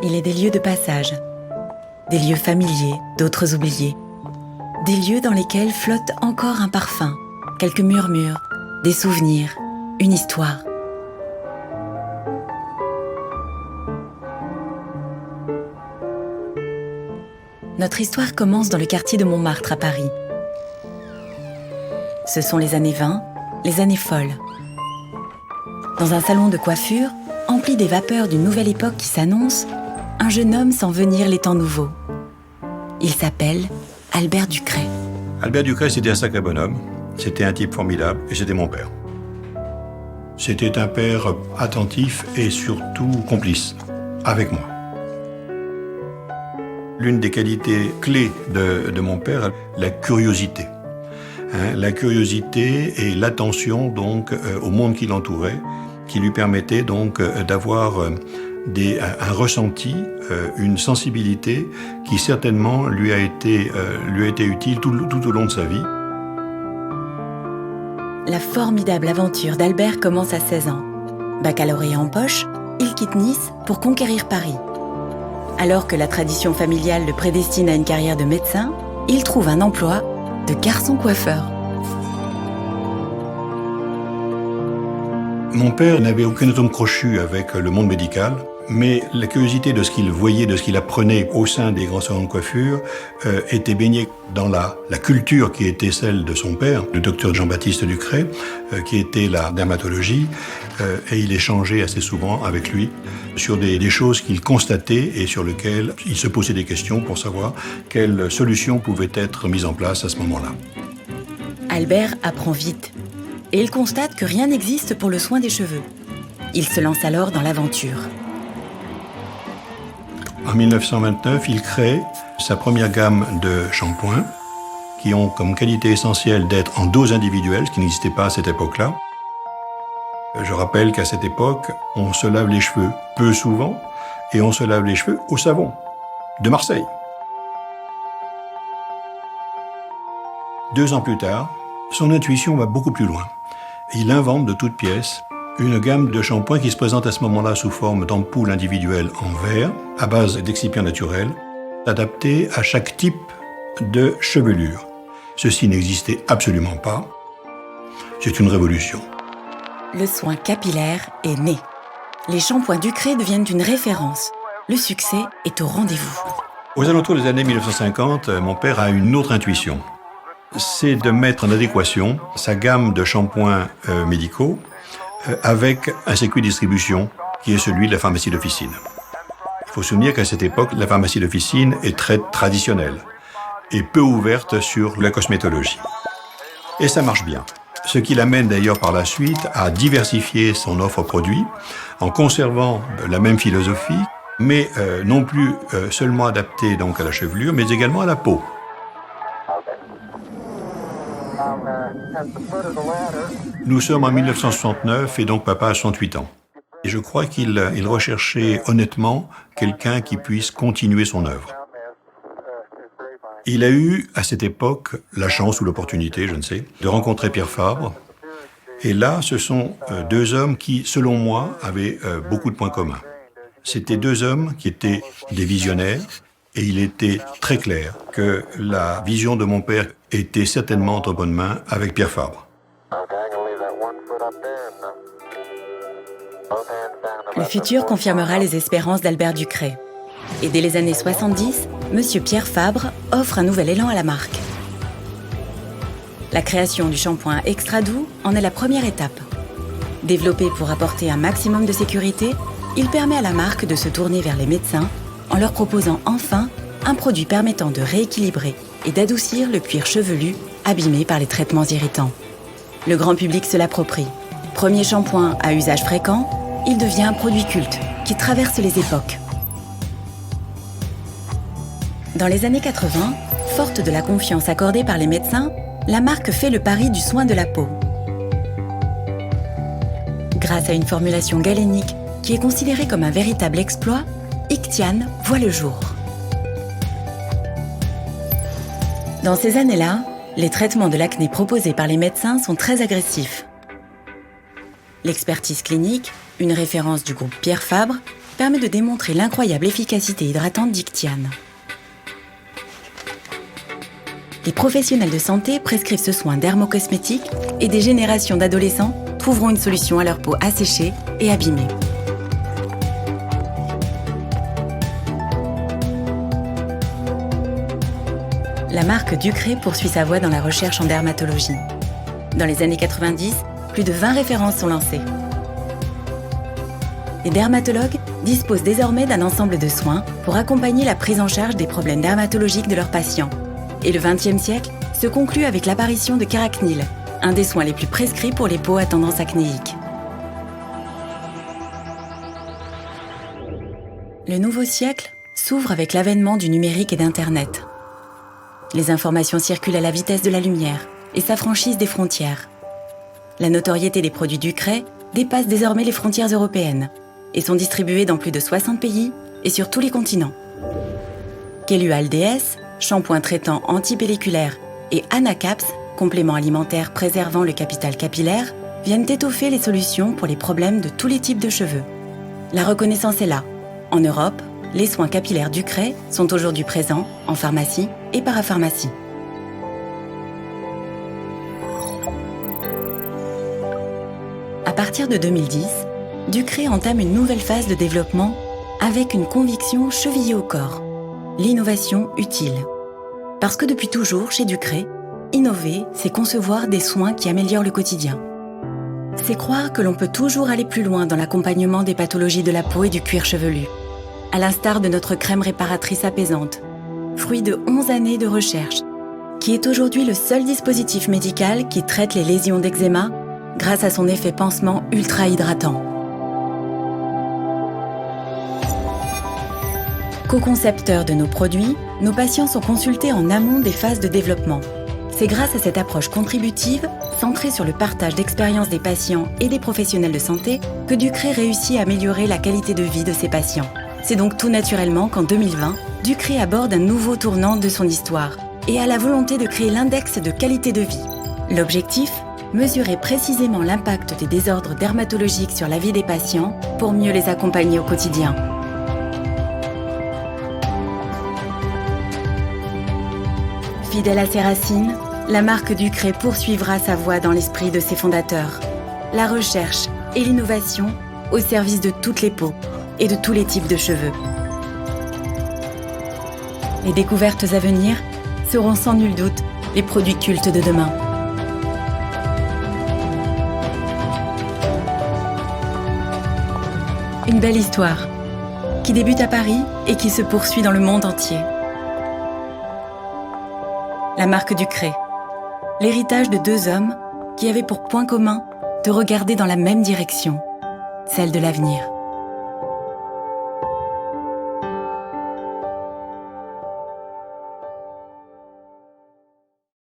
il est des lieux de passage, des lieux familiers, d'autres oubliés, des lieux dans lesquels flotte encore un parfum, quelques murmures, des souvenirs, une histoire. Notre histoire commence dans le quartier de Montmartre à Paris. Ce sont les années 20, les années folles. Dans un salon de coiffure, empli des vapeurs d'une nouvelle époque qui s'annonce, un jeune homme sent venir les temps nouveaux. Il s'appelle Albert Ducret. Albert Ducret, c'était un sacré bonhomme. C'était un type formidable et c'était mon père. C'était un père attentif et surtout complice, avec moi. L'une des qualités clés de mon père, la curiosité. La curiosité et l'attention donc au monde qui l'entourait, qui lui permettait donc d'avoir un ressenti, une sensibilité qui certainement lui a été utile tout au long de sa vie. La formidable aventure d'Albert commence à 16 ans. Baccalauréat en poche, il quitte Nice pour conquérir Paris. Alors que la tradition familiale le prédestine à une carrière de médecin, il trouve un emploi de garçon coiffeur. Mon père n'avait aucun atome crochu avec le monde médical, mais la curiosité de ce qu'il voyait, de ce qu'il apprenait au sein des grands salons de coiffure était baignée dans la culture qui était celle de son père, le docteur Jean-Baptiste Ducret, qui était la dermatologie, et il échangeait assez souvent avec lui sur des choses qu'il constatait et sur lesquelles il se posait des questions pour savoir quelles solutions pouvaient être mises en place à ce moment-là. Albert apprend vite et il constate que rien n'existe pour le soin des cheveux. Il se lance alors dans l'aventure. En 1929, il crée sa première gamme de shampoings qui ont comme qualité essentielle d'être en dose individuelle, ce qui n'existait pas à cette époque-là. Je rappelle qu'à cette époque, on se lave les cheveux peu souvent et on se lave les cheveux au savon de Marseille. 2 ans plus tard, son intuition va beaucoup plus loin. Il invente de toutes pièces une gamme de shampoings qui se présente à ce moment-là sous forme d'ampoules individuelles en verre, à base d'excipients naturels, adaptés à chaque type de chevelure. Ceci n'existait absolument pas. C'est une révolution. Le soin capillaire est né. Les shampoings Ducret deviennent une référence. Le succès est au rendez-vous. Aux alentours des années 1950, mon père a une autre intuition. C'est de mettre en adéquation sa gamme de shampoings médicaux avec un circuit de distribution qui est celui de la pharmacie d'officine. Il faut se souvenir qu'à cette époque, la pharmacie d'officine est très traditionnelle et peu ouverte sur la cosmétologie. Et ça marche bien. Ce qui l'amène d'ailleurs par la suite à diversifier son offre produit en conservant la même philosophie, mais non plus seulement adaptée donc à la chevelure, mais également à la peau. Nous sommes en 1969 et donc papa a 68 ans. Et je crois qu'il recherchait honnêtement quelqu'un qui puisse continuer son œuvre. Il a eu, à cette époque, la chance ou l'opportunité, je ne sais, de rencontrer Pierre Fabre. Et là, ce sont 2 hommes qui, selon moi, avaient beaucoup de points communs. C'était 2 hommes qui étaient des visionnaires et il était très clair que la vision de mon père était certainement entre bonnes mains avec Pierre Fabre. Le futur confirmera les espérances d'Albert Ducret. Et dès les années 70, Monsieur Pierre Fabre offre un nouvel élan à la marque. La création du shampoing Extra Doux en est la première étape. Développé pour apporter un maximum de sécurité, il permet à la marque de se tourner vers les médecins en leur proposant enfin un produit permettant de rééquilibrer et d'adoucir le cuir chevelu abîmé par les traitements irritants. Le grand public se l'approprie. Premier shampoing à usage fréquent, il devient un produit culte qui traverse les époques. Dans les années 80, forte de la confiance accordée par les médecins, la marque fait le pari du soin de la peau. Grâce à une formulation galénique qui est considérée comme un véritable exploit, Ictiane voit le jour. Dans ces années-là, les traitements de l'acné proposés par les médecins sont très agressifs. L'expertise clinique, une référence du groupe Pierre Fabre, permet de démontrer l'incroyable efficacité hydratante d'Ictiane. Les professionnels de santé prescrivent ce soin dermocosmétique et des générations d'adolescents trouveront une solution à leur peau asséchée et abîmée. La marque Ducré poursuit sa voie dans la recherche en dermatologie. Dans les années 90, plus de 20 références sont lancées. Les dermatologues disposent désormais d'un ensemble de soins pour accompagner la prise en charge des problèmes dermatologiques de leurs patients. Et le XXe siècle se conclut avec l'apparition de Caracnil, un des soins les plus prescrits pour les peaux à tendance acnéique. Le nouveau siècle s'ouvre avec l'avènement du numérique et d'Internet. Les informations circulent à la vitesse de la lumière et s'affranchissent des frontières. La notoriété des produits Ducré dépasse désormais les frontières européennes et sont distribués dans plus de 60 pays et sur tous les continents. Quelual DS, shampoing traitant antipelliculaire, et Anacaps, complément alimentaire préservant le capital capillaire, viennent étoffer les solutions pour les problèmes de tous les types de cheveux. La reconnaissance est là. En Europe, les soins capillaires Ducré sont aujourd'hui présents en pharmacie et parapharmacie. À partir de 2010, Ducré entame une nouvelle phase de développement avec une conviction chevillée au corps, l'innovation utile. Parce que depuis toujours, chez Ducré, innover, c'est concevoir des soins qui améliorent le quotidien. C'est croire que l'on peut toujours aller plus loin dans l'accompagnement des pathologies de la peau et du cuir chevelu. À l'instar de notre crème réparatrice apaisante, fruit de 11 années de recherche, qui est aujourd'hui le seul dispositif médical qui traite les lésions d'eczéma grâce à son effet pansement ultra hydratant. Co-concepteurs de nos produits, nos patients sont consultés en amont des phases de développement. C'est grâce à cette approche contributive, centrée sur le partage d'expériences des patients et des professionnels de santé, que Ducré réussit à améliorer la qualité de vie de ses patients. C'est donc tout naturellement qu'en 2020, Ducré aborde un nouveau tournant de son histoire et a la volonté de créer l'index de qualité de vie. L'objectif ? Mesurer précisément l'impact des désordres dermatologiques sur la vie des patients pour mieux les accompagner au quotidien. Fidèle à ses racines, la marque Ducré poursuivra sa voie dans l'esprit de ses fondateurs. La recherche et l'innovation au service de toutes les peaux et de tous les types de cheveux. Les découvertes à venir seront sans nul doute les produits cultes de demain. Une belle histoire qui débute à Paris et qui se poursuit dans le monde entier. La marque Ducré, l'héritage de deux hommes qui avaient pour point commun de regarder dans la même direction, celle de l'avenir.